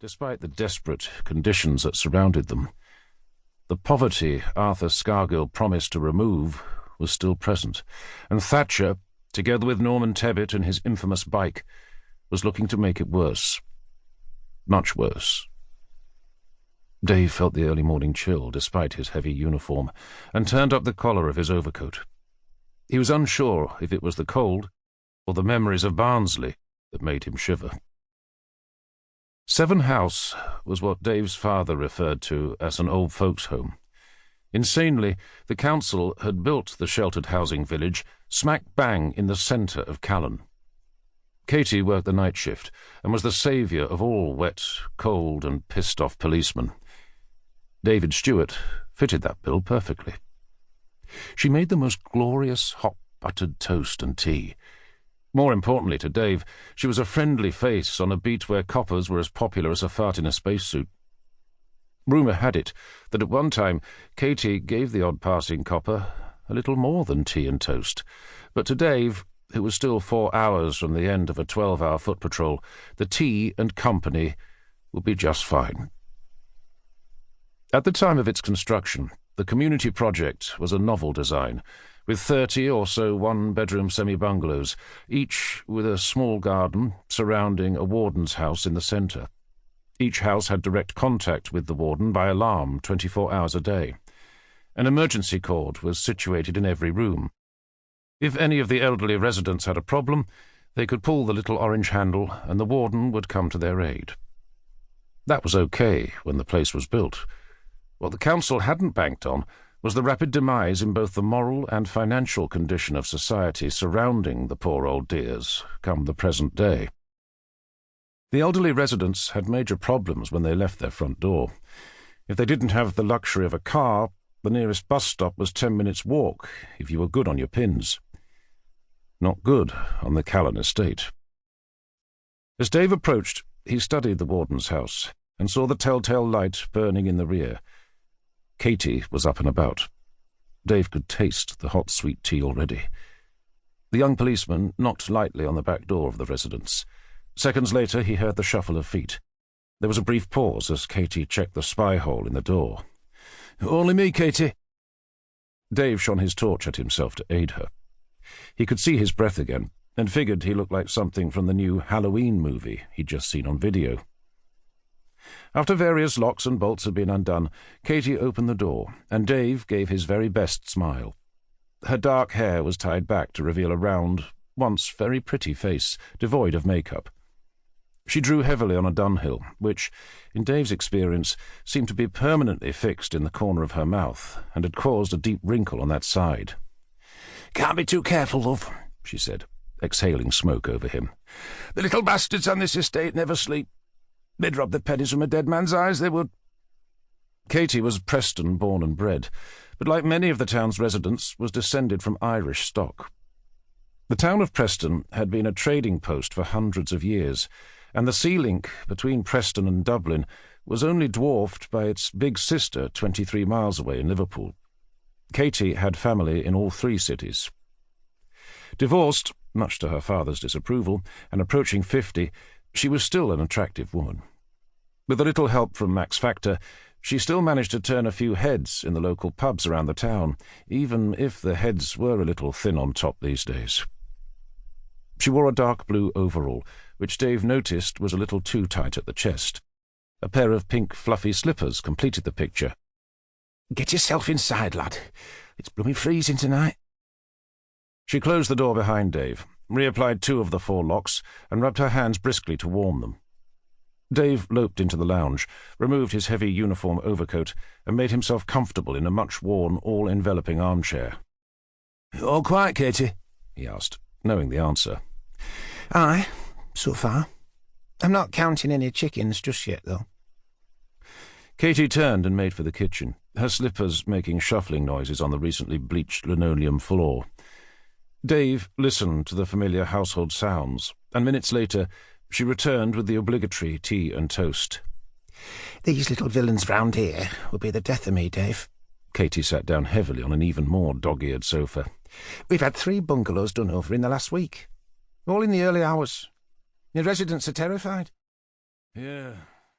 despite the desperate conditions that surrounded them. The poverty Arthur Scargill promised to remove was still present, and Thatcher, together with Norman Tebbit and his infamous bike, was looking to make it worse. Much worse. Dave felt the early morning chill despite his heavy uniform, and turned up the collar of his overcoat. He was unsure if it was the cold or the memories of Barnsley that made him shiver. Seven House was what Dave's father referred to as an old folks' home. Insanely, the council had built the sheltered housing village smack bang in the centre of Callan. Katie worked the night shift and was the saviour of all wet, cold and pissed-off policemen. David Stewart fitted that bill perfectly. She made the most glorious hot-buttered toast and tea. More importantly to Dave, she was a friendly face on a beat where coppers were as popular as a fart in a spacesuit. Rumour had it that at one time Katie gave the odd passing copper a little more than tea and toast, but to Dave, who was still 4 hours from the end of a 12-hour foot patrol, the tea and company would be just fine. At the time of its construction, the community project was a novel design, with 30 or so one-bedroom semi-bungalows, each with a small garden surrounding a warden's house in the centre. Each house had direct contact with the warden by alarm 24 hours a day. An emergency cord was situated in every room. If any of the elderly residents had a problem, they could pull the little orange handle and the warden would come to their aid. That was okay when the place was built. What the council hadn't banked on was the rapid demise in both the moral and financial condition of society surrounding the poor old dears come the present day. The elderly residents had major problems when they left their front door. If they didn't have the luxury of a car, the nearest bus stop was 10 minutes' walk if you were good on your pins. Not good on the Callan estate. As Dave approached, he studied the warden's house and saw the telltale light burning in the rear. Katie was up and about. Dave could taste the hot sweet tea already. The young policeman knocked lightly on the back door of the residence. Seconds later he heard the shuffle of feet. There was a brief pause as Katie checked the spy hole in the door. "Only me, Katie." Dave shone his torch at himself to aid her. He could see his breath again, and figured he looked like something from the new Halloween movie he'd just seen on video. After various locks and bolts had been undone, Katie opened the door, and Dave gave his very best smile. Her dark hair was tied back to reveal a round, once very pretty face, devoid of makeup. She drew heavily on a dunhill, which, in Dave's experience, seemed to be permanently fixed in the corner of her mouth, and had caused a deep wrinkle on that side. "Can't be too careful, love," she said, exhaling smoke over him. "The little bastards on this estate never sleep. They'd rob the pennies from a dead man's eyes, they would." Katie was Preston born and bred, but like many of the town's residents, was descended from Irish stock. The town of Preston had been a trading post for hundreds of years, and the sea link between Preston and Dublin was only dwarfed by its big sister 23 miles away in Liverpool. Katie had family in all 3 cities. Divorced, much to her father's disapproval, and approaching 50, she was still an attractive woman. With a little help from Max Factor, she still managed to turn a few heads in the local pubs around the town, even if the heads were a little thin on top these days. She wore a dark blue overall, which Dave noticed was a little too tight at the chest. A pair of pink fluffy slippers completed the picture. "Get yourself inside, lad. It's blooming freezing tonight." She closed the door behind Dave, reapplied 2 of the 4 locks, and rubbed her hands briskly to warm them. Dave loped into the lounge, removed his heavy uniform overcoat, and made himself comfortable in a much-worn, all-enveloping armchair. "All quiet, Katie?" he asked, knowing the answer. "Aye, so far. I'm not counting any chickens just yet, though." Katie turned and made for the kitchen, her slippers making shuffling noises on the recently bleached linoleum floor. Dave listened to the familiar household sounds, and minutes later she returned with the obligatory tea and toast. "These little villains round here will be the death of me, Dave." Katie sat down heavily on an even more dog-eared sofa. "We've had 3 bungalows done over in the last week, all in the early hours. The residents are terrified." "Yeah,